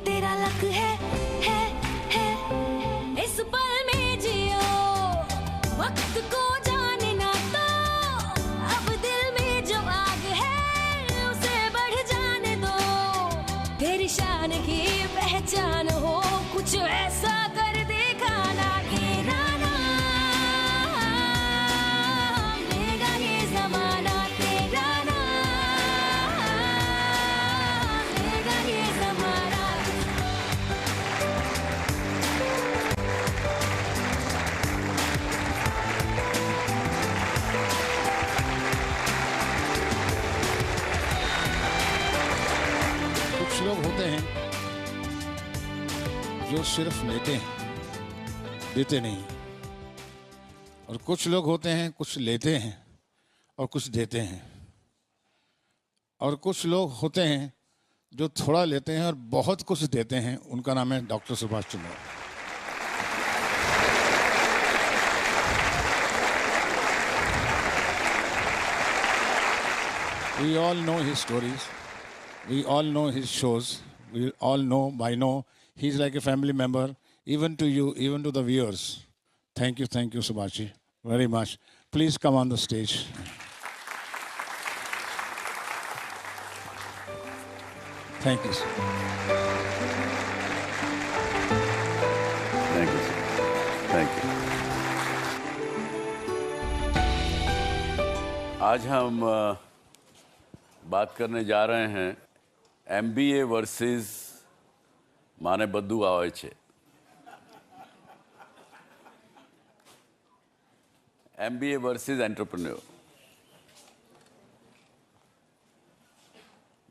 तेरा लक है इस पल में जियो वक्त को जाने ना तो अब दिल में जो आग है उसे बढ़ जाने दो तेरी शान की पहचान हो कुछ ऐसा कर दिखाना ये राना लेगा ये जमाना तेरा नाम लेगा ये जमाना कुछ लोग होते हैं जो सिर्फ लेते हैं देते नहीं और कुछ लोग होते हैं कुछ लेते हैं और कुछ देते हैं और कुछ लोग होते हैं जो थोड़ा लेते हैं और बहुत कुछ देते हैं उनका नाम है doctor Subhash Chandra We all know his stories. We all know his shows. We all know by now he's like a family member, even to you, even to the viewers. Thank you, Subhashi, very much. Please come on the stage. Thank you, sir. Thank you, sir. Thank you. आज हम बात करने जा रहे हैं MBA versus माने बद्दू आवे छे MBA वर्सेस एंटरप्रेन्योर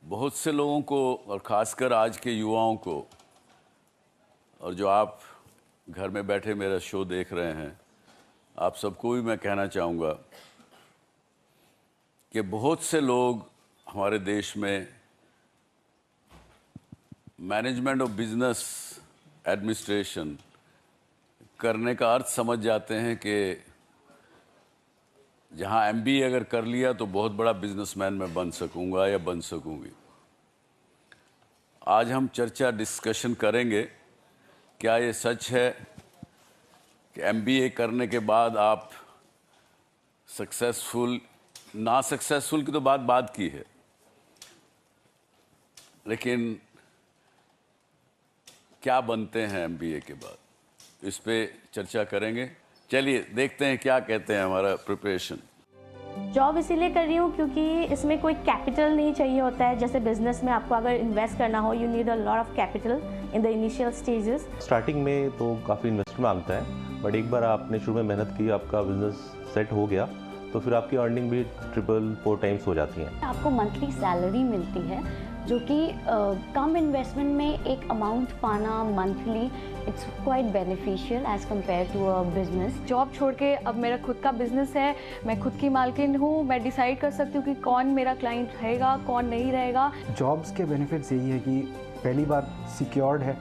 बहुत से लोगों को और ख़ासकर आज के युवाओं को और जो आप घर में बैठे मेरा शो देख रहे हैं आप सबको भी मैं कहना चाहूँगा कि बहुत से लोग हमारे देश में मैनेजमेंट ऑफ बिजनेस एडमिनिस्ट्रेशन करने का अर्थ समझ जाते हैं कि जहां MBA अगर कर लिया तो बहुत बड़ा बिजनेसमैन मैं बन सकूंगा या बन सकूंगी। आज हम चर्चा डिस्कशन करेंगे क्या ये सच है कि MBA करने के बाद आप सक्सेसफुल ना सक्सेसफुल की तो बात की है लेकिन क्या बनते हैं MBA के बाद इस पे चर्चा करेंगे। चलिए देखते हैं क्या कहते हैं हमारा प्रिपरेशन। जॉब इसीलिए कर रही हूँ क्योंकि इसमें कोई कैपिटल नहीं चाहिए होता है। जैसे बिजनेस में आपको अगर इन्वेस्ट करना हो you need a lot of capital in the initial stages. Starting में तो काफ़ी इन्वेस्टमेंट मांगता है बट एक बार आपने शुरू में मेहनत की आपका बिजनेस सेट हो गया तो फिर आपकी अर्निंग भी 3-4 टाइम्स हो जाती है। आपको मंथली सैलरी मिलती है जो कि कम इन्वेस्टमेंट में एक अमाउंट पाना monthly it's quite beneficial as compared to a business. Job छोड़ के अब मेरा खुद का बिजनेस है, मैं खुद की मालकिन हूँ, मैं डिसाइड कर सकती हूँ कि कौन मेरा क्लाइंट रहेगा कौन नहीं रहेगा। जॉब्स के बेनिफिट्स यही है कि पहली बात सिक्योर्ड है,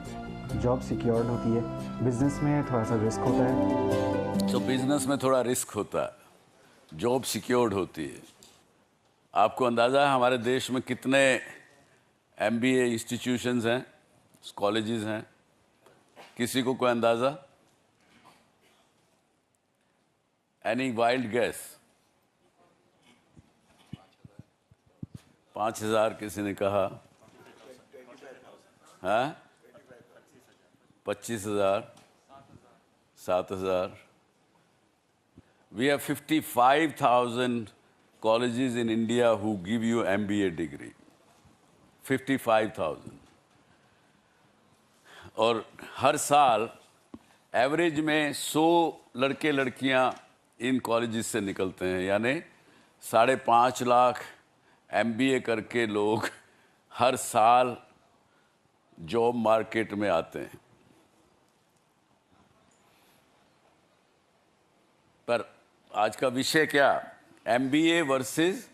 जॉब सिक्योर्ड होती है। बिजनेस में थोड़ा सा रिस्क होता है। तो बिजनेस में थोड़ा रिस्क होता है, जॉब सिक्योर्ड होती है। आपको अंदाज़ा है हमारे देश में कितने MBA इंस्टीट्यूशंस हैं, कॉलेजेस हैं? किसी को कोई अंदाज़ा? Any wild gas? 5,000 किसी ने कहा, हाँ 25,000, 7,000। We have 55,000 colleges in India who give you MBA degree. 55,000 और हर साल एवरेज में 100 लड़के लड़कियां इन कॉलेजेस से निकलते हैं, यानी 5.5 लाख MBA करके लोग हर साल जॉब मार्केट में आते हैं। पर आज का विषय क्या? MBA versus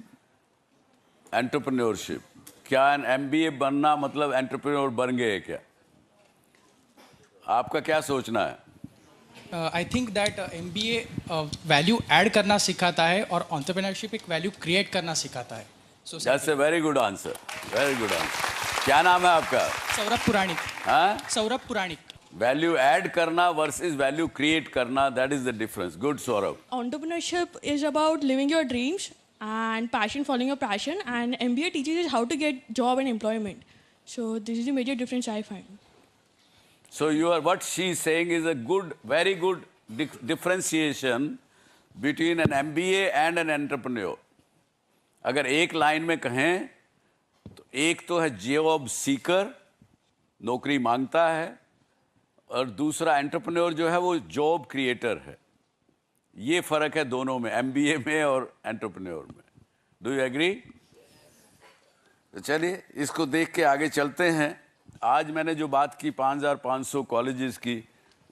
entrepreneurship. क्या MBA बनना मतलब एंटरप्रेन्योर बन गए क्या? आपका क्या सोचना है? I think that MBA value add करना सिखाता है और एंटरप्रेन्योरशिप एक वैल्यू क्रिएट करना सिखाता है। That's a very good answer, very good answer. क्या नाम है आपका? सौरभ पुराणिक। हाँ, सौरभ पुराणिक। वैल्यू ऐड करना वर्सेस वैल्यू क्रिएट करना, that is the difference. Good Saurabh. Entrepreneurship is about living your dreams and passion, following your passion, and MBA teaches us how to get job and employment. So this is the major difference I find. So what she is saying is a good, very good differentiation between an MBA and an entrepreneur. अगर एक line में कहें तो एक तो है job seeker, नौकरी मांगता है, और दूसरा एंटरप्रेन्योर जो है वो जॉब क्रिएटर है। ये फर्क है दोनों में, एमबीए में और एंटरप्रेन्योर में। Do you agree? तो चलिए इसको देख के आगे चलते हैं। आज मैंने जो बात की 5500 कॉलेजेस की,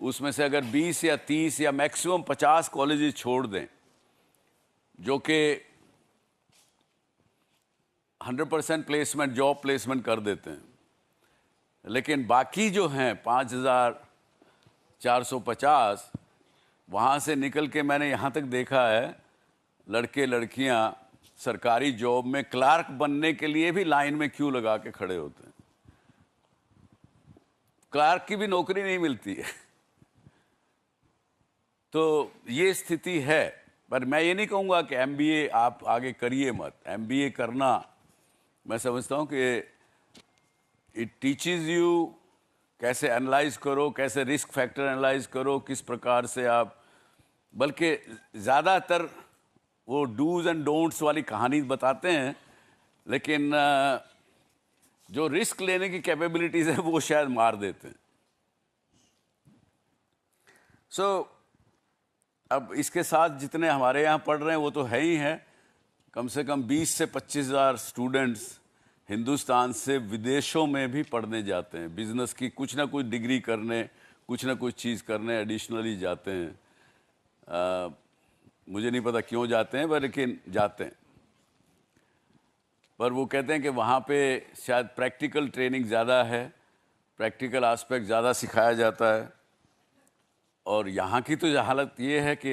उसमें से अगर 20 या 30 या मैक्सिमम 50 कॉलेजेस छोड़ दें जो कि 100% प्लेसमेंट, जॉब प्लेसमेंट कर देते हैं, लेकिन बाकी जो हैं 5450, वहाँ से निकल के मैंने यहाँ तक देखा है लड़के लड़कियाँ सरकारी जॉब में क्लार्क बनने के लिए भी लाइन में क्यों लगा के खड़े होते हैं। क्लार्क की भी नौकरी नहीं मिलती है। तो ये स्थिति है। पर मैं ये नहीं कहूँगा कि एमबीए आप आगे करिए मत। एमबीए करना मैं समझता हूँ कि इट टीचेस यू कैसे एनालाइज करो, कैसे रिस्क फैक्टर एनालाइज करो, किस प्रकार से आप, बल्कि ज़्यादातर वो डूज एंड डोंट्स वाली कहानी बताते हैं, लेकिन जो रिस्क लेने की कैपेबिलिटीज़ है वो शायद मार देते हैं। अब इसके साथ जितने हमारे यहाँ पढ़ रहे हैं वो तो है ही हैं। कम से कम 20 से 25,000 स्टूडेंट्स हिंदुस्तान से विदेशों में भी पढ़ने जाते हैं, बिजनेस की कुछ ना कुछ डिग्री करने, कुछ ना कुछ चीज़ करने एडिशनली जाते हैं। मुझे नहीं पता क्यों जाते हैं, पर लेकिन जाते हैं। पर वो कहते हैं कि वहाँ पे शायद प्रैक्टिकल ट्रेनिंग ज़्यादा है, प्रैक्टिकल एस्पेक्ट ज़्यादा सिखाया जाता है। और यहाँ की तो हालत ये है कि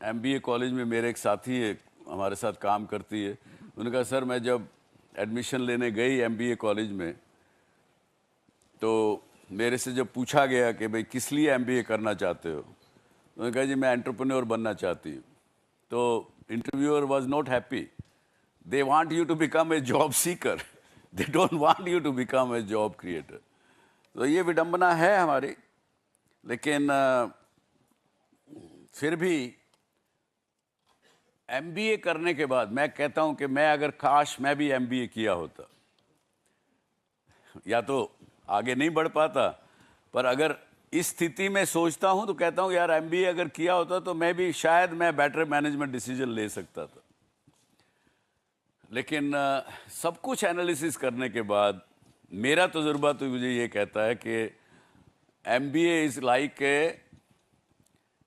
एमबीए कॉलेज में मेरे एक साथी है, हमारे साथ काम करती है, उन्होंने कहा सर मैं जब एडमिशन लेने गई एमबीए कॉलेज में तो मेरे से जब पूछा गया कि भाई किस लिए एमबीए करना चाहते हो, उन्होंने कहा जी मैं एंटरप्रेन्योर बनना चाहती हूँ। तो interviewer was not happy. They want you to become a job seeker, they don't want you to become a job creator. तो ये विडंबना है हमारी। लेकिन फिर भी एमबीए करने के बाद मैं कहता हूं कि मैं अगर काश मैं भी एमबीए किया होता, या तो आगे नहीं बढ़ पाता, पर अगर इस स्थिति में सोचता हूं तो कहता हूं यार एमबीए अगर किया होता तो मैं भी शायद मैं बेटर मैनेजमेंट डिसीजन ले सकता था। लेकिन सब कुछ एनालिसिस करने के बाद मेरा तजुर्बा तो मुझे ये कहता है कि एमबीए इज लाइक ए,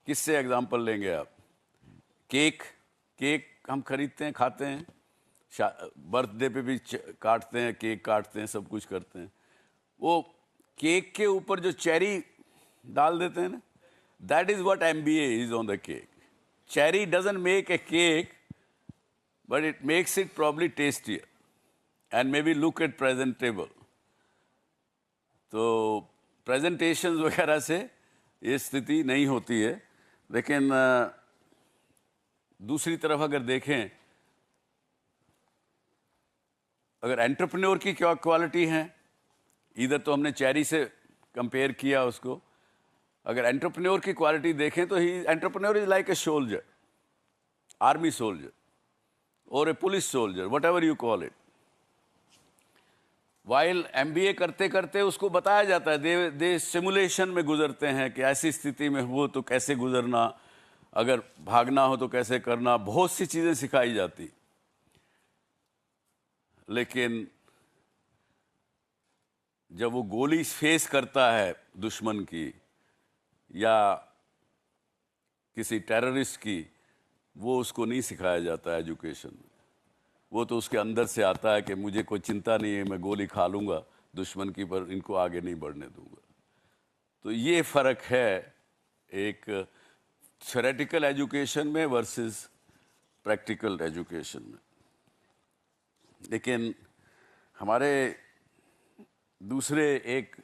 किससे एग्जांपल लेंगे आप? केक हम खरीदते हैं, खाते हैं, बर्थडे पे भी काटते हैं, केक काटते हैं, सब कुछ करते हैं। वो केक के ऊपर जो चेरी डाल देते हैं ना, that is what MBA is on the cake. Cherry doesn't make a cake, but it makes it probably tastier and maybe look at presentable. तो presentations वगैरह से ये स्थिति नहीं होती है। लेकिन दूसरी तरफ अगर देखें, अगर एंटरप्रेन्योर की क्या क्वालिटी है, इधर तो हमने चेरी से कंपेयर किया उसको। अगर एंटरप्रेन्योर की क्वालिटी देखें तो ही entrepreneur is like a soldier, army soldier और a police soldier, whatever you call it. While MBA करते करते उसको बताया जाता है, दे सिमुलेशन में गुजरते हैं कि ऐसी स्थिति में हो तो कैसे गुजरना, अगर भागना हो तो कैसे करना, बहुत सी चीज़ें सिखाई जाती। लेकिन जब वो गोली फेस करता है दुश्मन की या किसी टेररिस्ट की, वो उसको नहीं सिखाया जाता है एजुकेशन में। वो तो उसके अंदर से आता है कि मुझे कोई चिंता नहीं है, मैं गोली खा लूँगा दुश्मन की, पर इनको आगे नहीं बढ़ने दूंगा। तो ये फ़र्क है एक थ्योरेटिकल एजुकेशन में वर्सेस प्रैक्टिकल एजुकेशन में। लेकिन हमारे दूसरे एक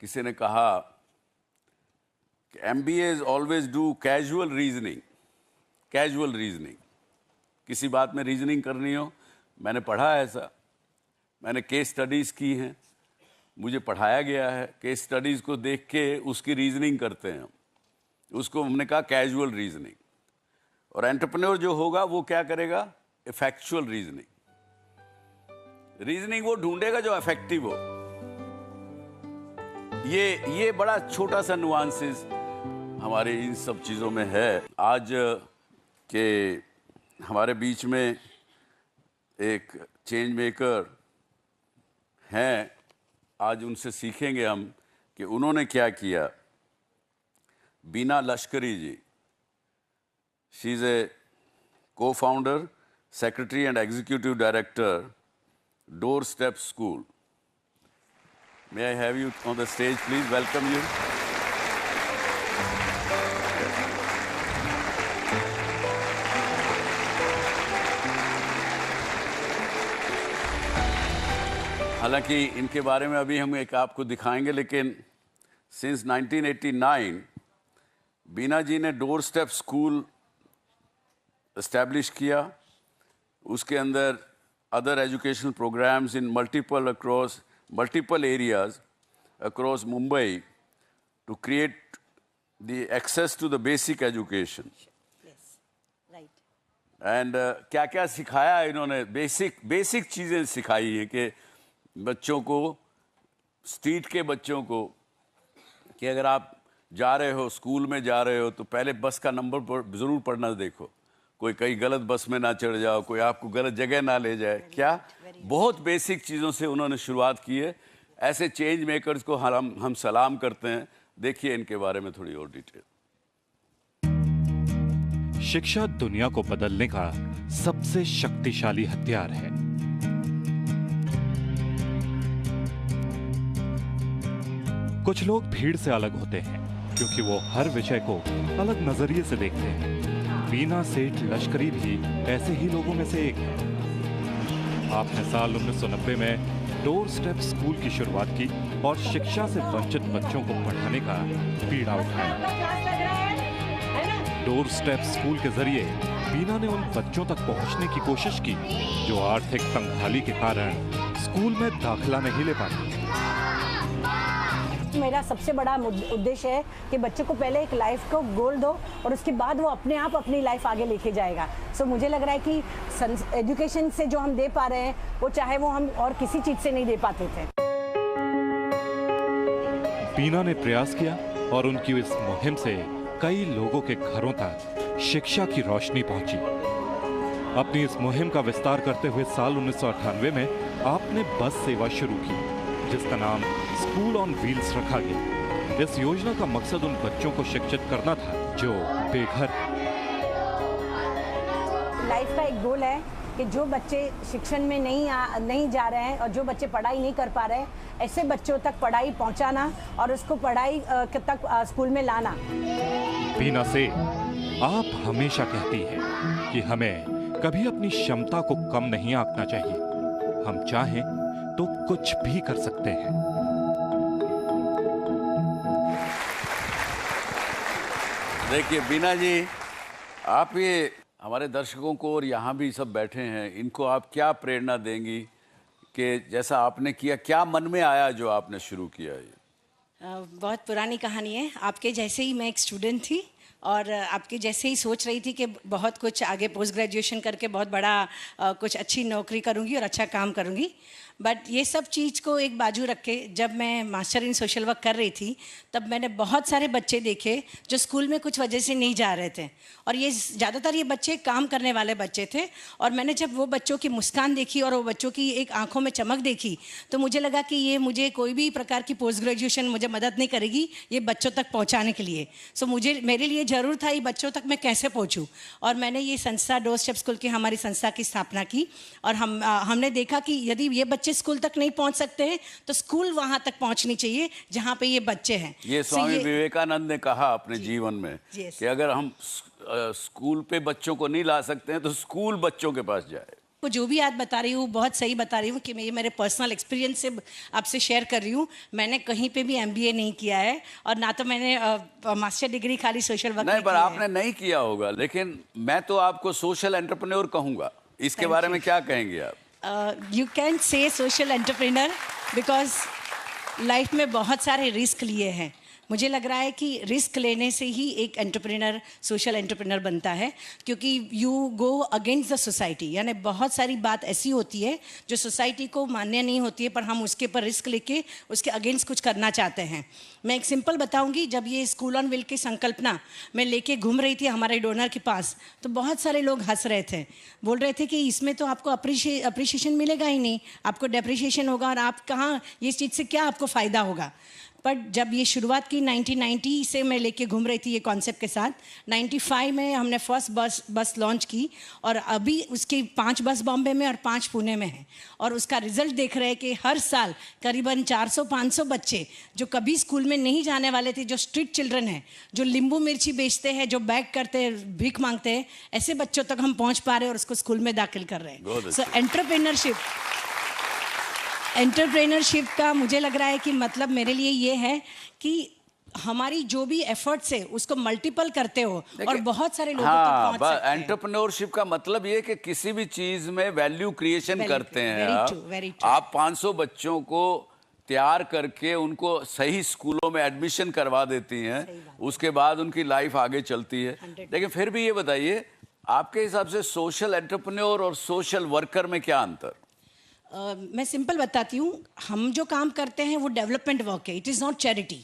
किसी ने कहा कि MBAs always do casual reasoning. Casual reasoning, किसी बात में रीजनिंग करनी हो, मैंने पढ़ा है ऐसा, मैंने केस स्टडीज़ की हैं, मुझे पढ़ाया गया है, केस स्टडीज़ को देख के उसकी रीजनिंग करते हैं हम, उसको हमने कहा कैजुअल रीजनिंग। और एंटरप्रेन्योर जो होगा वो क्या करेगा? Effectual reasoning. रीजनिंग वो ढूंढेगा जो इफेक्टिव हो। ये बड़ा छोटा सा नुआंसेस हमारे इन सब चीज़ों में है। आज के हमारे बीच में एक चेंज मेकर हैं, आज उनसे सीखेंगे हम कि उन्होंने क्या किया। Bina Lashkari ji, she is a co-founder, secretary and executive director, Doorstep School. May I have you on the stage, please? Welcome you. हालांकि इनके बारे में अभी हम एक आपको दिखाएंगे, लेकिन सिंस 1989 बीना जी ने डोर स्टेप स्कूल एस्टैब्लिश किया। उसके अंदर other educational programmes in multiple areas across Mumbai to create the access to the basic education. And क्या क्या सिखाया इन्होंने? बेसिक चीज़ें सिखाई हैं कि बच्चों को, स्ट्रीट के बच्चों को, कि अगर आप जा रहे हो, स्कूल में जा रहे हो, तो पहले बस का नंबर ज़रूर पढ़ना देखो, कोई कहीं गलत बस में ना चढ़ जाओ, कोई आपको गलत जगह ना ले जाए। क्या बहुत बेसिक चीज़ों से उन्होंने शुरुआत की है। ऐसे चेंज मेकर्स को हम सलाम करते हैं। देखिए इनके बारे में थोड़ी और डिटेल। शिक्षा दुनिया को बदलने का सबसे शक्तिशाली हथियार है। कुछ लोग भीड़ से अलग होते हैं क्योंकि वो हर विषय को अलग नजरिए से देखते हैं। बीना सेठ लश्करी भी ऐसे ही लोगों में से एक है। आपने साल 1990 में डोर स्टेप स्कूल की शुरुआत की और शिक्षा से वंचित बच्चों को पढ़ाने का बीड़ा उठाया। डोर स्टेप स्कूल के जरिए बीना ने उन बच्चों तक पहुंचने की कोशिश की जो आर्थिक तंगहाली के कारण स्कूल में दाखिला नहीं ले पाते। मेरा सबसे बड़ा उद्देश्य है कि बच्चे को पहले एक लाइफ को गोल दो और उसके बाद वो अपने आप अपनी लाइफ आगे लेके जाएगा। सो मुझे लग रहा है कि एजुकेशन से जो हम दे पा रहे हैं वो चाहे वो हम और किसी चीज से नहीं दे पाते थे। बीना ने प्रयास किया और उनकी इस मुहिम से कई लोगों के घरों तक शिक्षा की रोशनी पहुंची। अपनी इस मुहिम का विस्तार करते हुए साल 1998 में आपने बस सेवा शुरू की जिसका नाम स्कूल ऑन व्हील्स रखा गया। इस योजना का मकसद उन बच्चों को शिक्षित करना था जो बेघर हैं। लाइफ का एक गोल है कि जो बच्चे शिक्षण में नहीं जा रहे हैं और जो बच्चे पढ़ाई नहीं कर पा रहे हैं, ऐसे बच्चों तक पढ़ाई पहुंचाना और उसको पढ़ाई तक स्कूल में लाना। बीना से आप हमेशा कहती है कि हमें कभी अपनी क्षमता को कम नहीं आंकना चाहिए। हम चाहें तो कुछ भी कर सकते हैं। देखिए बीना जी, आप ये हमारे दर्शकों को और यहाँ भी सब बैठे हैं, इनको आप क्या प्रेरणा देंगी कि जैसा आपने किया, क्या मन में आया जो आपने शुरू किया? ये बहुत पुरानी कहानी है। आपके जैसे ही मैं एक स्टूडेंट थी और आपके जैसे ही सोच रही थी कि बहुत कुछ आगे पोस्ट ग्रेजुएशन करके बहुत बड़ा कुछ अच्छी नौकरी करूँगी और अच्छा काम करूँगी। बट ये सब चीज़ को एक बाजू रख के जब मैं मास्टर इन सोशल वर्क कर रही थी तब मैंने बहुत सारे बच्चे देखे जो स्कूल में कुछ वजह से नहीं जा रहे थे और ये ज़्यादातर ये बच्चे काम करने वाले बच्चे थे। और मैंने जब वो बच्चों की मुस्कान देखी और वो बच्चों की एक आंखों में चमक देखी तो मुझे लगा कि ये मुझे कोई भी प्रकार की पोस्ट ग्रेजुएशन मुझे मदद नहीं करेगी ये बच्चों तक पहुँचाने के लिए। सो मेरे लिए ज़रूर था ये बच्चों तक मैं कैसे पहुँचूँ। और मैंने ये संस्था डोर स्टेप स्कूल की हमारी संस्था की स्थापना की और हमने देखा कि यदि ये बच्चे स्कूल तक नहीं पहुंच सकते हैं तो स्कूल वहां तक पहुंचनी चाहिए जहां पे ये बच्चे हैं। ये स्वामी विवेकानंद ने कहा अपने जीवन में कि अगर हम स्कूल पे बच्चों को नहीं ला सकते हैं तो स्कूल बच्चों के पास जाए। को जो भी आज बता रही हूँ बहुत सही बता रही हूँ कि मैं ये मेरे पर्सनल एक्सपीरियंस से आपसे शेयर कर रही हूँ। मैंने कहीं पे भी MBA नहीं किया है और ना तो मैंने मास्टर डिग्री खाली सोशल वर्क नहीं, पर आपने नहीं किया होगा, लेकिन मैं तो आपको सोशल एंटरप्रेन्योर कहूँगा। इसके बारे में क्या कहेंगे आप? You can say social entrepreneur because life में बहुत सारे रिस्क लिए हैं। मुझे लग रहा है कि रिस्क लेने से ही एक एंटरप्रेन्योर सोशल एंटरप्रेन्योर बनता है, क्योंकि you go against the society. यानी बहुत सारी बात ऐसी होती है जो सोसाइटी को मान्य नहीं होती है, पर हम उसके ऊपर रिस्क लेके उसके अगेंस्ट कुछ करना चाहते हैं। मैं एक सिंपल बताऊंगी, जब ये स्कूल ऑन व्हील की संकल्पना मैं लेके घूम रही थी हमारे डोनर के पास, तो बहुत सारे लोग हंस रहे थे, बोल रहे थे कि इसमें तो आपको अप्रिशिएशन मिलेगा ही नहीं, आपको डेप्रिशिएशन होगा और आप कहाँ, ये चीज़ से क्या आपको फ़ायदा होगा। बट जब ये शुरुआत की 1990 से मैं लेके घूम रही थी ये कॉन्सेप्ट के साथ, 95 में हमने फर्स्ट बस लॉन्च की और अभी उसकी 5 बस बॉम्बे में और 5 पुणे में हैं। और उसका रिजल्ट देख रहे हैं कि हर साल करीबन 400-500 बच्चे जो कभी स्कूल में नहीं जाने वाले थे, जो स्ट्रीट चिल्ड्रन हैं, जो नींबू मिर्ची बेचते हैं, जो बैग करते हैं, भीख मांगते हैं, ऐसे बच्चों तक हम पहुँच पा रहे हैं और उसको स्कूल में दाखिल कर रहे हैं। सो एंटरप्रेन्योरशिप का मुझे लग रहा है कि मतलब मेरे लिए ये है कि हमारी जो भी एफर्ट्स है उसको मल्टीपल करते हो और बहुत सारे लोगों तक पहुंच सकते हैं। एंटरप्रेन्योरशिप का मतलब ये कि किसी भी चीज में वैल्यू क्रिएशन करते हैं आप 500 बच्चों को तैयार करके उनको सही स्कूलों में एडमिशन करवा देती हैं, उसके बाद उनकी लाइफ आगे चलती है। लेकिन फिर भी ये बताइए, आपके हिसाब से सोशल एंटरप्रेन्योर और सोशल वर्कर में क्या अंतर? मैं सिंपल बताती हूँ, हम जो काम करते हैं वो डेवलपमेंट वर्क है, इट इज़ नॉट चैरिटी।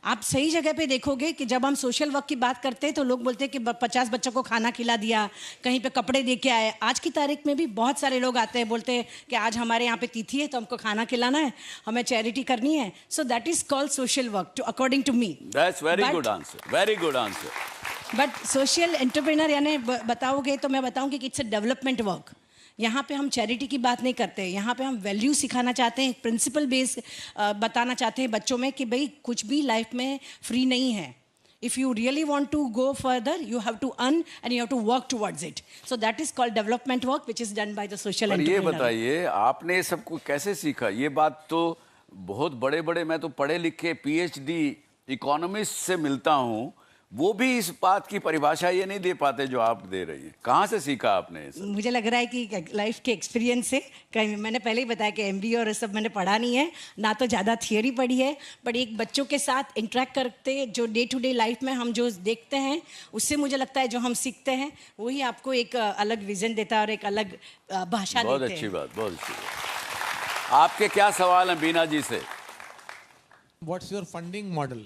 आप सही जगह पे देखोगे कि जब हम सोशल वर्क की बात करते हैं तो लोग बोलते हैं कि 50 बच्चों को खाना खिला दिया, कहीं पे कपड़े दे के आए। आज की तारीख में भी बहुत सारे लोग आते हैं, बोलते हैं कि आज हमारे यहाँ पे तिथि है तो हमको खाना खिलाना है, हमें चैरिटी करनी है। So that is called social work according to me. That's very good answer, very good answer. But social entrepreneur यानी बताओगे तो मैं बताऊंगी कि इट्स अ डेवलपमेंट वर्क। यहाँ पे हम चैरिटी की बात नहीं करते, यहाँ पे हम वैल्यू सिखाना चाहते हैं, प्रिंसिपल बेस बताना चाहते हैं बच्चों में कि भाई कुछ भी लाइफ में फ्री नहीं है। If you really want to go further, you have to earn and you have to work towards it. So that is called development work, which is done by the social entrepreneur. ये बताइए, आपने सब कुछ कैसे सीखा? ये बात तो बहुत बड़े-बड़े, मैं तो पढ़े लिखे PhD इकोनॉमिस्ट से मिलता हूँ, वो भी इस बात की परिभाषा ये नहीं दे पाते जो आप दे रही हैं। कहाँ से सीखा आपने? मुझे लग रहा है कि लाइफ के एक्सपीरियंस से। कहीं मैंने पहले ही बताया कि MBA और सब मैंने पढ़ा नहीं है, ना तो ज़्यादा थियोरी पढ़ी है, बट एक बच्चों के साथ इंटरेक्ट करते जो डे टू डे लाइफ में हम जो देखते हैं उससे मुझे लगता है जो हम सीखते हैं वही आपको एक अलग विजन देता है और एक अलग भाषा देते हैं। बहुत अच्छी बात, बहुत अच्छी बात। आपके क्या सवाल हैं बीना जी से? What's your funding model?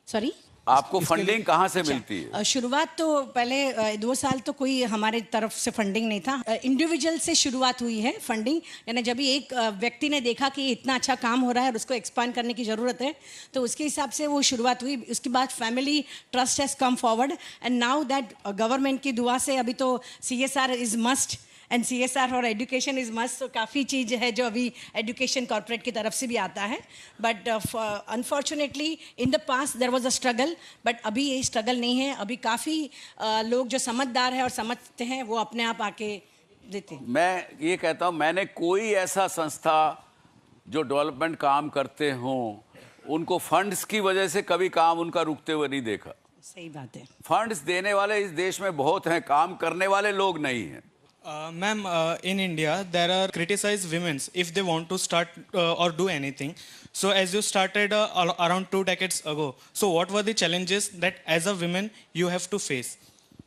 Sorry, आपको फंडिंग कहाँ से मिलती है? शुरुआत तो पहले 2 साल तो कोई हमारे तरफ से फंडिंग नहीं था, इंडिविजुअल से शुरुआत हुई है फंडिंग। यानी जब एक व्यक्ति ने देखा कि इतना अच्छा काम हो रहा है और उसको एक्सपांड करने की ज़रूरत है तो उसके हिसाब से वो शुरुआत हुई। उसके बाद family trust has come forward and now that government की दुआ से अभी तो CSR is must and CSR और एजुकेशन इज़ मस्ट। तो काफ़ी चीज़ है जो अभी एजुकेशन कॉर्पोरेट की तरफ से भी आता है, but unfortunately in the past there was a struggle, but अभी ये स्ट्रगल नहीं है। अभी काफ़ी लोग जो समझदार हैं और समझते हैं वो अपने आप आके देते हैं। मैं ये कहता हूँ, मैंने कोई ऐसा संस्था जो डेवलपमेंट काम करते हों उनको फंड्स की वजह से कभी काम उनका रुकते हुए नहीं देखा। सही बात है। फंड्स देने वाले इस देश में बहुत हैं, काम करने वाले लोग नहीं हैं। Ma'am, in India, there are criticized women if they want to start or do anything. So as you started around 2 decades ago, so what were the challenges that as a woman you have to face?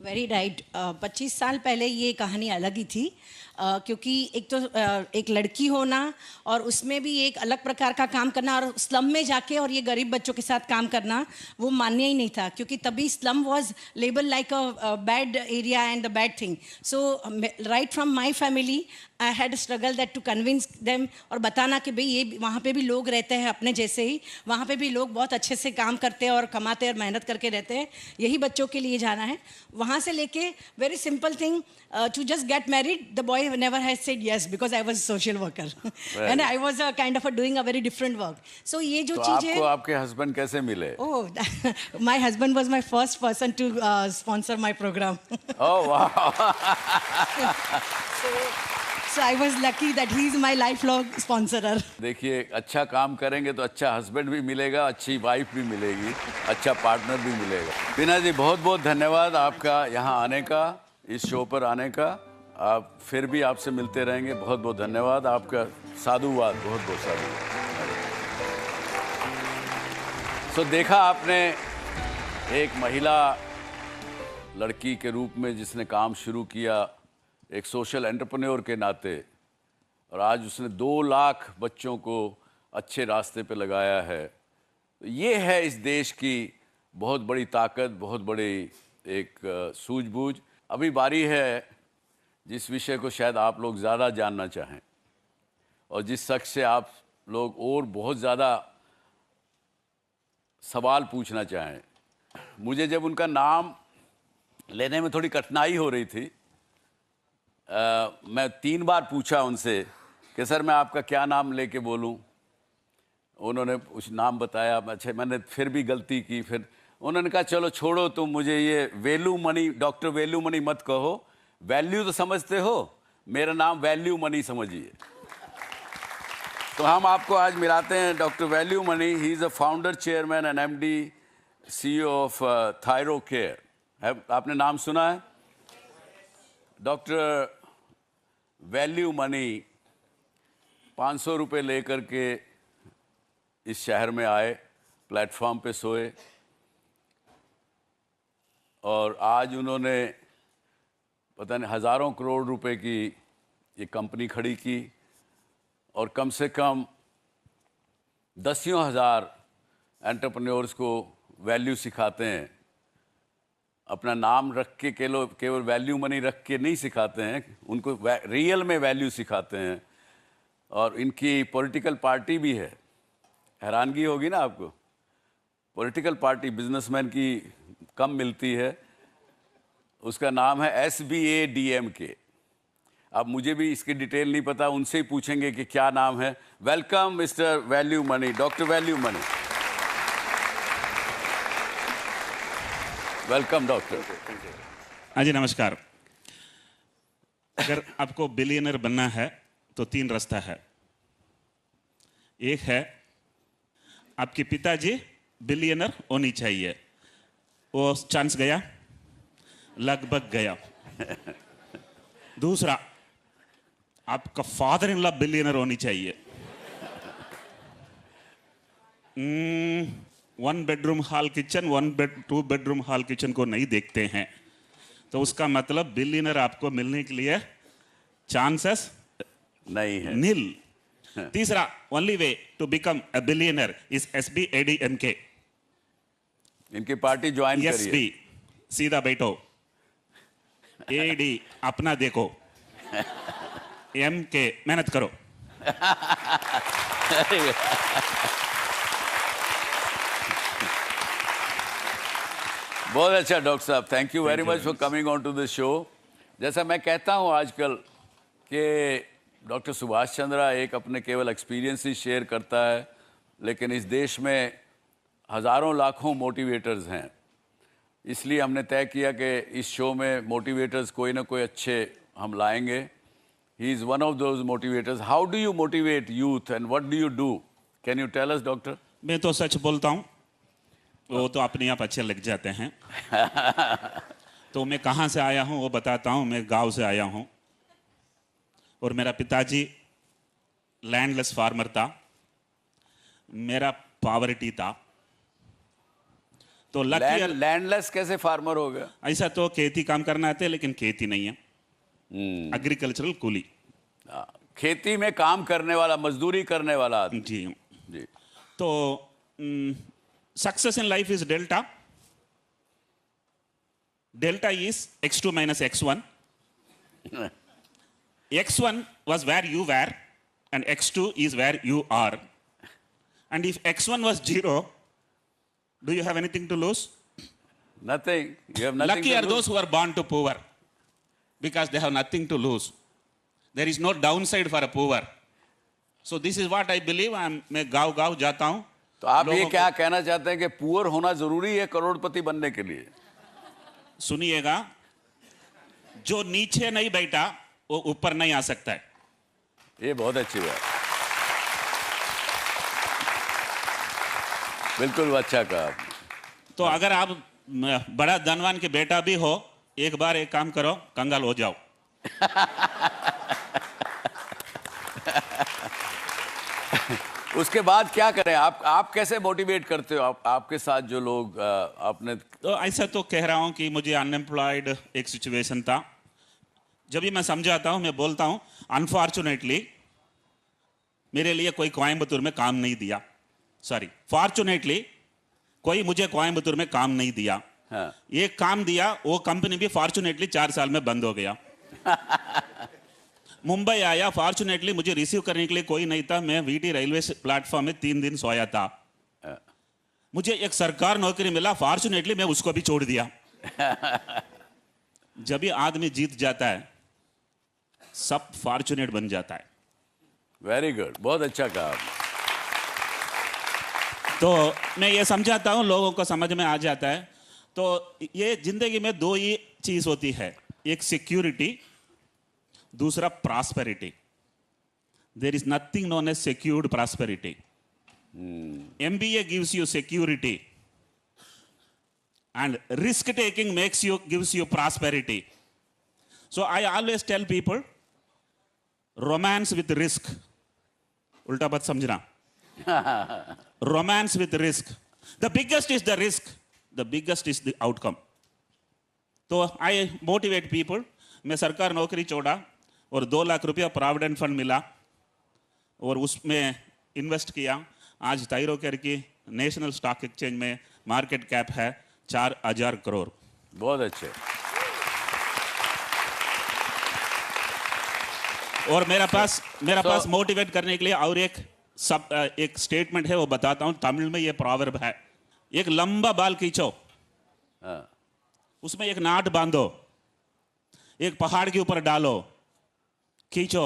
Very right. 25 साल पहले ये कहानी अलग ही थी, क्योंकि एक तो एक लड़की होना और उसमें भी एक अलग प्रकार का काम करना और स्लम में जाके और ये गरीब बच्चों के साथ काम करना वो मान्य ही नहीं था, क्योंकि तभी slum was label like a bad area and the bad thing. So right from my family I had struggle that to convince them और बताना कि भाई ये वहाँ पे भी लोग रहते हैं अपने जैसे ही, वहाँ पे भी लोग बहुत अच्छे से काम करते हैं और कमाते हैं और मेहनत करके रहते हैं, यही बच्चों के लिए जाना है। वहाँ से लेके very simple thing to just get married, the boy never has said yes because I was social worker and I was kind of doing a very different work. So ये जो तो चीज़ है. आपको आपके हस्बैंड कैसे मिले? Oh, my husband was my first person to sponsor my program. Oh वाह. So I was lucky that he is my lifelong sponsorer. देखिए, अच्छा काम करेंगे तो अच्छा हस्बैंड भी मिलेगा, अच्छी वाइफ भी मिलेगी, अच्छा पार्टनर भी मिलेगा. टीना जी, बहुत बहुत धन्यवाद आपका यहाँ आने का, इस शो पर आने का. आप फिर भी आपसे मिलते रहेंगे. बहुत बहुत धन्यवाद आपका. साधुवाद, बहुत बहुत साधुवाद. सो देखा आपने एक महिला लड़की के रूप में जिसने काम शुरू किया एक सोशल एंटरप्रेन्योर के नाते, और आज उसने 2 लाख बच्चों को अच्छे रास्ते पे लगाया है. तो ये है इस देश की बहुत बड़ी ताकत, बहुत बड़ी एक सूझबूझ. अभी बारी है जिस विषय को शायद आप लोग ज़्यादा जानना चाहें और जिस शख्स से आप लोग और बहुत ज़्यादा सवाल पूछना चाहें. मुझे जब उनका नाम लेने में थोड़ी कठिनाई हो रही थी, मैं 3 बार पूछा उनसे कि सर मैं आपका क्या नाम लेके बोलूं. उन्होंने उस नाम बताया. अच्छा, मैंने फिर भी गलती की. फिर उन्होंने कहा चलो छोड़ो, तुम मुझे ये वेलू मनी, डॉक्टर वेलू मनी मत कहो. वैल्यू तो समझते हो, मेरा नाम वैल्यू मनी समझिए. तो हम आपको आज मिलाते हैं doctor value money. He is a founder, chairman and MD CEO of thyro care. आपने नाम सुना है? डॉक्टर वैल्यू मनी 500 रुपये लेकर के इस शहर में आए, प्लेटफॉर्म पे सोए, और आज उन्होंने पता नहीं हज़ारों करोड़ रुपए की ये कंपनी खड़ी की, और कम से कम दसियों हज़ार एंटरप्रेन्योर्स को वैल्यू सिखाते हैं. अपना नाम रख के केवल वैल्यू मनी रख के नहीं सिखाते हैं, उनको रियल में वैल्यू सिखाते हैं. और इनकी पॉलिटिकल पार्टी भी है. हैरानगी होगी ना आपको, पॉलिटिकल पार्टी बिजनेसमैन की कम मिलती है. उसका नाम है SBADMK. अब मुझे भी इसकी डिटेल नहीं पता, उनसे ही पूछेंगे कि क्या नाम है. Welcome mister value money, doctor value money. Welcome doctor. हाँ जी, नमस्कार. अगर आपको बिलियनर बनना है तो 3 रास्ता है. एक है आपके पिताजी बिलियनर होनी चाहिए, वो चांस गया, लगभग गया. दूसरा, आपका फादर इन लॉ बिलियनर होनी चाहिए. 1 bedroom hall kitchen, 2 bedroom hall kitchen को नहीं देखते हैं, तो उसका मतलब बिलियनर आपको मिलने के लिए चांसेस नहीं है, नील. तीसरा, only way to become a billionaire is SBADMK. इनकी पार्टी ज्वाइन करिए. SB सीधा बैठो, AD अपना देखो, MK मेहनत करो. बहुत अच्छा डॉक्टर साहब, thank you very much for coming on to this show. जैसा मैं कहता हूँ आजकल कि डॉक्टर सुभाष चंद्रा एक अपने केवल एक्सपीरियंस ही शेयर करता है, लेकिन इस देश में हज़ारों लाखों मोटिवेटर्स हैं. इसलिए हमने तय किया कि इस शो में मोटिवेटर्स कोई ना कोई अच्छे हम लाएंगे. He is one of those motivators. How do you motivate youth and what do you do? Can you tell us doctor? मैं तो सच बोलता हूँ, वो तो अपने आप अच्छे लग जाते हैं. तो मैं कहाँ से आया हूँ वो बताता हूँ. मैं गांव से आया हूँ और मेरा पिताजी लैंडलेस फार्मर था, मेरा पॉवर्टी था. तो लैंडलेस कैसे फार्मर हो गया? ऐसा तो खेती काम करना आते, लेकिन खेती नहीं है. एग्रीकल्चरल कूली, खेती में काम करने वाला, मजदूरी करने वाला. जी जी. तो success in life is delta. Delta is x2 minus x1. x1 was where you were and x2 is where you are. And if x1 was 0, do you have anything to lose? Nothing. You have nothing Lucky to are lose. those who are born to poor because they have nothing to lose. There is no downside for a poor. So this is what I believe. मैं गाँव जाता हूँ. तो आप ये क्या कहना चाहते हैं कि पुअर होना जरूरी है करोड़पति बनने के लिए? सुनिएगा, जो नीचे नहीं बैठा वो ऊपर नहीं आ सकता है. ये बहुत अच्छी बात. बिल्कुल अच्छा कहा आपने. तो अगर आप बड़ा धनवान के बेटा भी हो, एक बार एक काम करो, कंगाल हो जाओ. उसके बाद क्या करें? आप कैसे मोटिवेट करते हो? आपके साथ जो लोग आपने तो ऐसा तो कह रहा हूं कि मुझे अनएम्प्लॉयड एक सिचुएशन था. जब भी मैं समझाता हूं, मैं बोलता हूं अनफॉर्चुनेटली मेरे लिए कोई कोयम्बतूर में काम नहीं दिया. सॉरी, फॉर्चुनेटली कोई मुझे कोयम्बतूर में काम नहीं दिया. हाँ. एक काम दिया, वो कंपनी भी फॉर्चुनेटली 4 साल में बंद हो गया. मुंबई आया, फॉर्चुनेटली मुझे रिसीव करने के लिए कोई नहीं था. मैं वीटी रेलवे प्लेटफॉर्म में 3 दिन सोया था. मुझे एक सरकार नौकरी मिला, फॉर्चुनेटली मैं उसको भी छोड़ दिया. जब भी आदमी जीत जाता है, सब फॉर्चुनेट बन जाता है. वेरी गुड, बहुत अच्छा कहा. तो मैं ये समझाता हूं, लोगों को समझ में आ जाता है. तो ये जिंदगी में 2 ही चीज होती है, एक सिक्योरिटी, दूसरा prosperity. There is nothing known as secured prosperity. MBA gives you security and risk taking gives you prosperity. So I always tell people, romance with risk. उल्टा बात समझना. Romance with risk. The biggest is the risk. The biggest is the outcome. तो I motivate people. मैं सरकार नौकरी छोड़ा और 2 लाख रुपया प्रोविडेंट फंड मिला और उसमें इन्वेस्ट किया. आज थायरोकेयर की नेशनल स्टॉक एक्सचेंज में मार्केट कैप है 4,000 करोड़. बहुत अच्छे. और मेरा पास मोटिवेट करने के लिए और एक स्टेटमेंट है, वो बताता हूं. तमिल में ये प्रोवर्ब है, एक लंबा बाल खींचो, उसमें एक नाट बांधो, एक पहाड़ के ऊपर डालो, खींचो,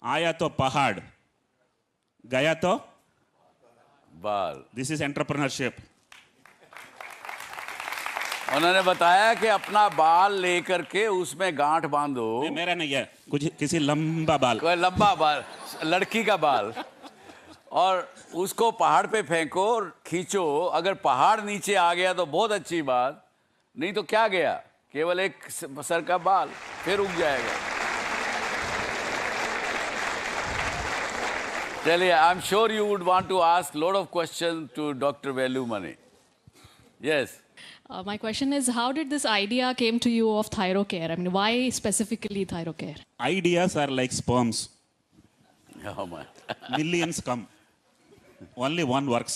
आया तो पहाड़, गया तो बाल. This is entrepreneurship. उन्होंने बताया कि अपना बाल लेकर के उसमें गांठ बांधो. मेरा नहीं है, कुछ किसी लंबा बाल, कोई लंबा बाल, लड़की का बाल, और उसको पहाड़ पे फेंको और खींचो. अगर पहाड़ नीचे आ गया तो बहुत अच्छी बात, नहीं तो क्या गया, केवल एक सर का बाल, फिर उग जाएगा. चलिए, I am sure you would want to ask lot of question to doctor Velumani. Yes. My question is, how did this idea came to you of ThyroCare? I mean, why specifically ThyroCare? Ideas are like sperms. Oh my. Millions come. Only one works.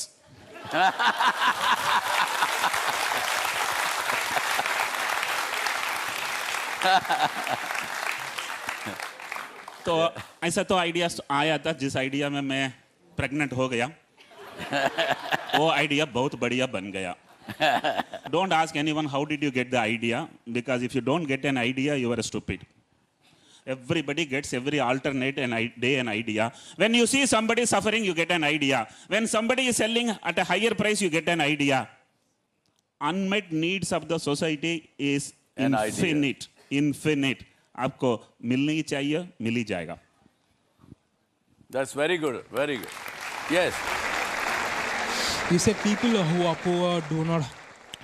तो ऐसा तो idea आया था, जिस idea में मैं pregnant हो गया, वो आइडिया बहुत बढ़िया बन गया. Don't ask anyone how did you get the idea, because if you don't get an idea, you are stupid. Everybody gets every alternate day an idea. When you see somebody suffering, you get an idea. When somebody is selling at a higher price, you get an idea. Unmet needs of the society is infinite. Infinite. आपको मिलनी चाहिए, मिल ही जाएगा. That's very good. Very good. Yes. You said people who are poor do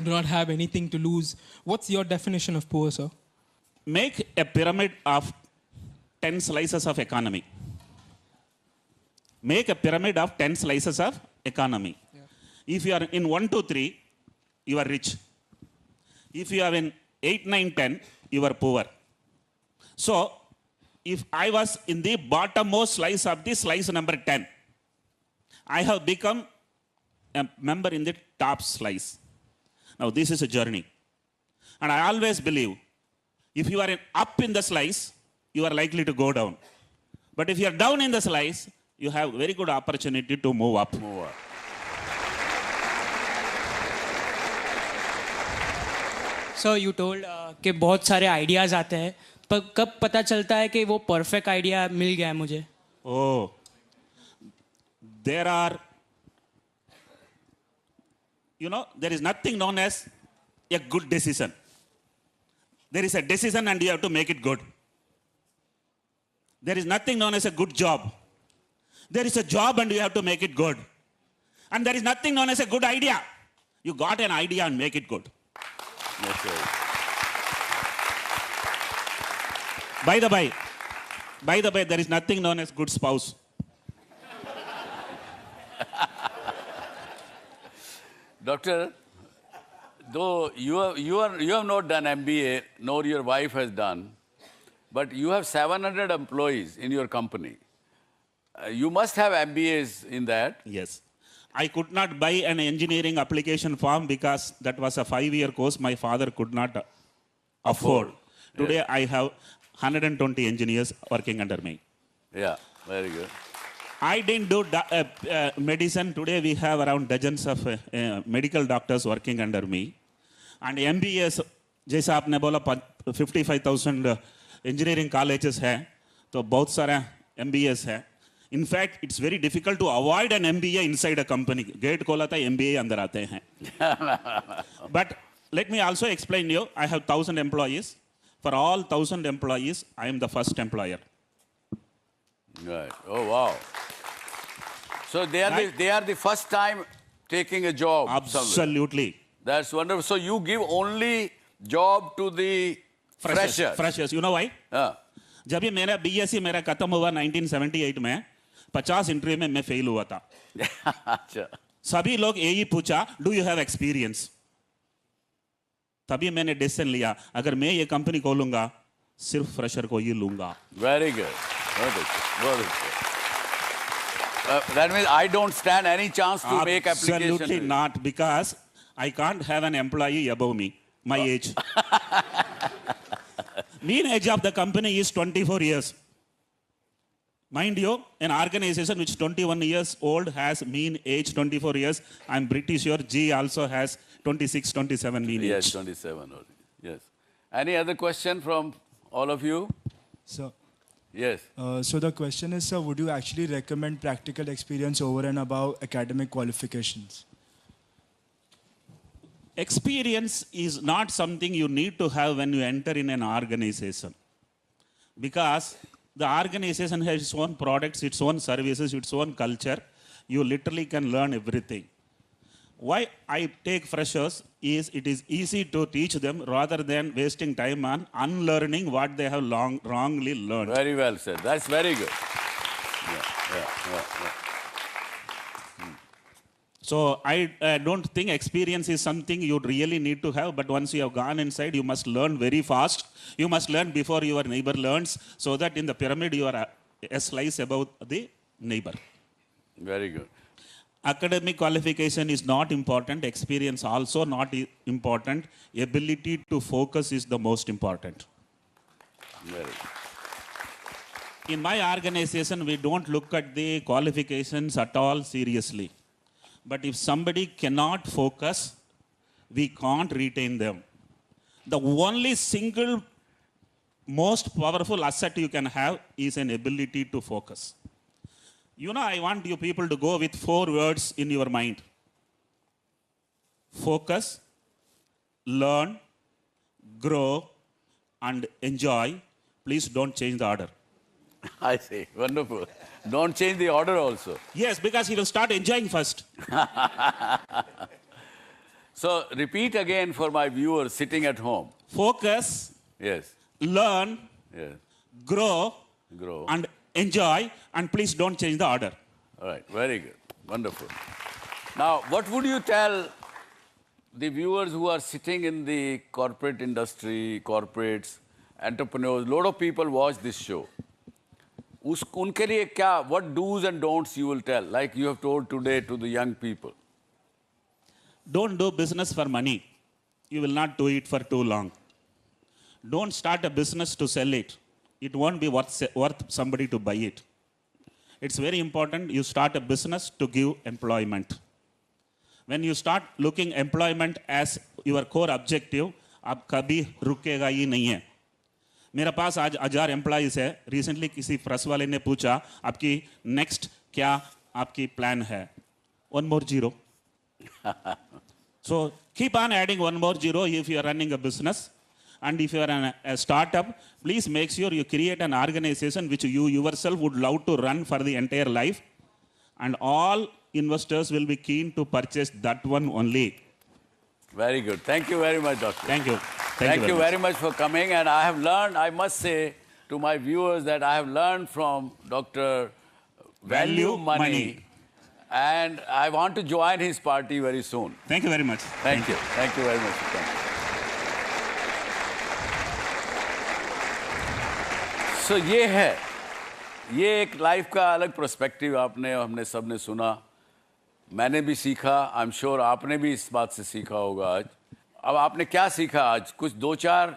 not have anything to lose. What's your definition of poor, sir? Make a pyramid of 10 slices of economy. Make a pyramid of 10 slices of economy. Yeah. If you are in 1, 2, 3, you are rich. If you are in 8, 9, 10, you are poor. So, if I was in the bottommost slice of the slice number 10, I have become a member in the top slice. Now, this is a journey. And I always believe, if you are up in the slice, you are likely to go down. But if you are down in the slice, you have very good opportunity to move up. Sir you told कि बहुत सारे ideas आते हैं, पर कब पता चलता है कि वो परफेक्ट आइडिया मिल गया है मुझे? Oh, there are, there is nothing known as a good decision. There is a decision and you have to make it good. There is nothing known as a good job. There is a job and you have to make it good. And there is nothing known as a good idea. You got an idea and make it good. That's right. By the way, there is nothing known as good spouse. Doctor, though you have not done MBA, nor your wife has done, but you have 700 employees in your company. You must have MBAs in that. Yes. I could not buy an engineering application form because that was a 5-year course my father could not afford. Today Yes. I have 120 engineers working under me. Yeah, very good. I didn't do medicine. Today we have around dozens of medical doctors working under me. And MBAs, जैसा आपने बोला 55,000 engineering colleges हैं, तो बहुत सारा MBAs हैं. In fact, it's very difficult to avoid an MBA inside a company. Gate खोला था MBA अंदर आते हैं. But let me also explain you. I have 1,000 employees. For all 1,000 employees, I am the first employer. Right. Oh wow. So they are the first time taking a job. Absolutely. Somewhere. That's wonderful. So you give only job to the freshers. Freshers. You know why? जब ये मेरा BSc मेरा खत्म हुआ 1978 में 50 interview में मैं fail हुआ था. अच्छा. सभी लोग यही पूछा, डू यू हैव एक्सपीरियंस? तभी मैंने डिसीजन लिया, अगर मैं ये कंपनी खोलूंगा सिर्फ फ्रेशर को ही लूंगा. Very good. Very good. That means I don't stand any chance to make application. Absolutely not, because I can't have an employee above me, my age. Mean age of the company is 24 years. Mind you, an organization which 21 years old has mean age 24 years. I'm pretty sure G also has 26, 27 mean age. Yes, 27 already. Yes. Any other question from all of you? Sir. Yes. So the question is, sir, would you actually recommend practical experience over and above academic qualifications? Experience is not something you need to have when you enter in an organization. Because the organization has its own products, its own services, its own culture. You literally can learn everything. Why I take freshers is it is easy to teach them rather than wasting time on unlearning what they have wrongly learned. Very well said. That's very good. So I don't think experience is something you really need to have, but once you have gone inside, you must learn very fast. You must learn before your neighbor learns, so that in the pyramid you are a slice above the neighbor. Very good. Academic qualification is not important. Experience also not important. Ability to focus is the most important. Very good. In my organization, we don't look at the qualifications at all seriously. But if somebody cannot focus, we can't retain them. The only single most powerful asset you can have is an ability to focus. You know, I want you people to go with 4 words in your mind. Focus, learn, grow, and enjoy. Please don't change the order. I see. Wonderful. Don't change the order also. Yes, because he will start enjoying first. So repeat again for my viewers sitting at home. Focus. Yes. Learn. Yes. Grow. And enjoy. And please don't change the order. All right. Very good. Wonderful. Now, what would you tell the viewers who are sitting in the corporate industry, corporates, entrepreneurs? A lot of people watch this show. उनके लिए क्या, what do's and don'ts you will tell, like you have told today to the young people? Don't do business for money. You will not do it for too long. Don't start a business to sell it. It won't be worth somebody to buy it. It's very important you start a business to give employment. When you start looking employment as your core objective, आप कभी रुकेगा ही नहीं है। मेरे पास आज 1000 employees है। Recently किसी press वाले ने पूछा आपकी नेक्स्ट क्या आपकी प्लान है, 1 more 0. So keep on adding 1 more 0 if you are running a business. And if you are a startup, please make sure you create an organization which you yourself would love to run for the entire life. And all investors will be keen to purchase that one only. Very good. Thank you very much, Doctor. Thank you. Thank you very much for coming. And I have learned, I must say to my viewers that I have learned from Dr. Value Money. And I want to join his party very soon. Thank you very much. Thank you. Thank you very much for coming. So ये एक life का अलग perspective आपने हमने सबने सुना, मैंने भी सीखा। आई एम श्योर आपने भी इस बात से सीखा होगा आज। अब आपने क्या सीखा आज? कुछ 2-4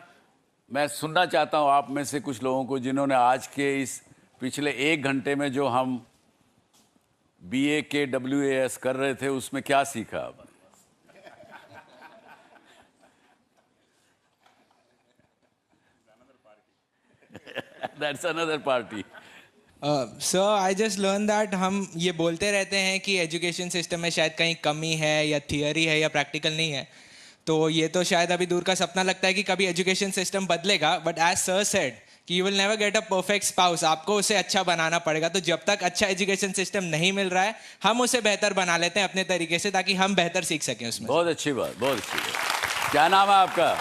मैं सुनना चाहता हूँ आप में से कुछ लोगों को जिन्होंने आज के इस पिछले 1 घंटे में जो हम BA के WAS कर रहे थे उसमें क्या सीखा आपने? That's another party. Sir I just learn that हम ये बोलते रहते हैं कि एजुकेशन सिस्टम में शायद कहीं कमी है या थियरी है या प्रैक्टिकल नहीं है, तो ये तो शायद अभी दूर का सपना लगता है कि कभी एजुकेशन सिस्टम बदलेगा। बट एज सर सेड कि you will never get a perfect spouse, आपको उसे अच्छा बनाना पड़ेगा। तो जब तक अच्छा एजुकेशन सिस्टम नहीं मिल रहा है हम उसे बेहतर बना लेते हैं अपने तरीके से, ताकि हम बेहतर सीख सकें उसमें। बहुत अच्छी बात, बहुत अच्छी बात। क्या नाम है आपका?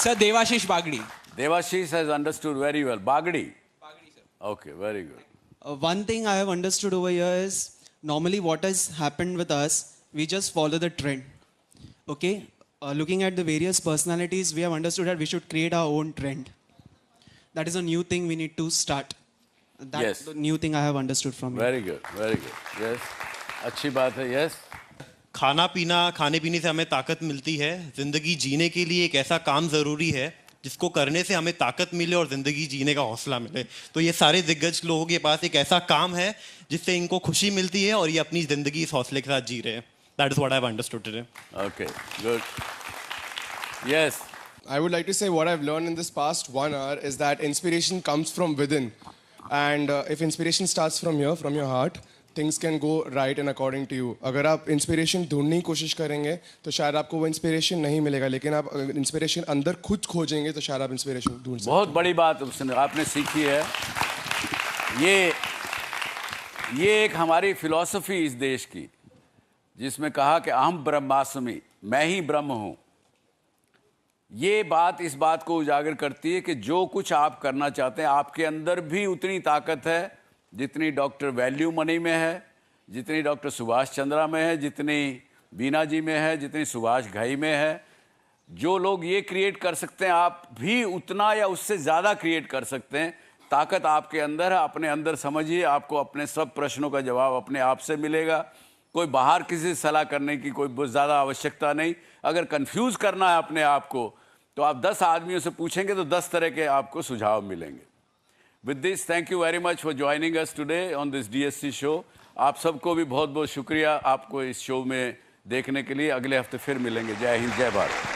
Sir Devashish Bagdi. Devashish has understood very well. Bagdi? Bagdi, sir. Okay, very good. One thing I have understood over here is normally what has happened with us, we just follow the trend. Okay? Looking at the various personalities, we have understood that we should create our own trend. That is a new thing we need to start. That's the new thing I have understood from you. Very good, very good. Yes. अच्छी बात है, yes. खाना पीना, खाने पीने से हमें ताकत मिलती है। जिंदगी जीने के लिए एक ऐसा काम ज़रूरी है जिसको करने से हमें ताकत मिले और ज़िंदगी जीने का हौसला मिले। तो ये सारे दिग्गज लोगों के पास एक ऐसा काम है जिससे इनको खुशी मिलती है और ये अपनी ज़िंदगी इस हौसले के साथ जी रहे हैं। That is what I have understood today. Okay, good. Yes. I would like to say what I've learned in this past 1 hour is that inspiration comes from within. And if inspiration starts from here, from your heart, things can go right and according to you. अगर आप inspiration ढूंढने की कोशिश करेंगे तो शायद आपको वो इंस्पिरेशन नहीं मिलेगा, लेकिन आप इंस्पिरेशन अंदर खुद खोजेंगे तो शायद आप इंस्पिरेशन ढूंढ सकते हैं। बहुत बड़ी बात आपने सीखी है। ये एक हमारी फिलॉसफी इस देश की, जिसमें कहा कि अहम ब्रह्मास्मि, मैं ही ब्रह्म हूँ। ये बात इस बात को उजागर करती है कि जो कुछ आप करना चाहते हैं आपके अंदर भी उतनी ताकत है जितनी डॉक्टर वैल्यू मनी में है, जितनी डॉक्टर सुभाष चंद्रा में है, जितनी बीना जी में है, जितनी सुभाष घई में है। जो लोग ये क्रिएट कर सकते हैं आप भी उतना या उससे ज़्यादा क्रिएट कर सकते हैं। ताकत आपके अंदर है, अपने अंदर समझिए। आपको अपने सब प्रश्नों का जवाब अपने आप से मिलेगा। कोई बाहर किसी से सलाह करने की कोई बहुत ज़्यादा आवश्यकता नहीं। अगर कंफ्यूज करना है अपने आप को तो आप 10 आदमियों से पूछेंगे तो 10 तरह के आपको सुझाव मिलेंगे। With this, thank you very much for joining us today on this DSC show. आप सबको भी बहुत बहुत शुक्रिया आपको इस शो में देखने के लिए। अगले हफ्ते फिर मिलेंगे। जय हिंद, जय भारत।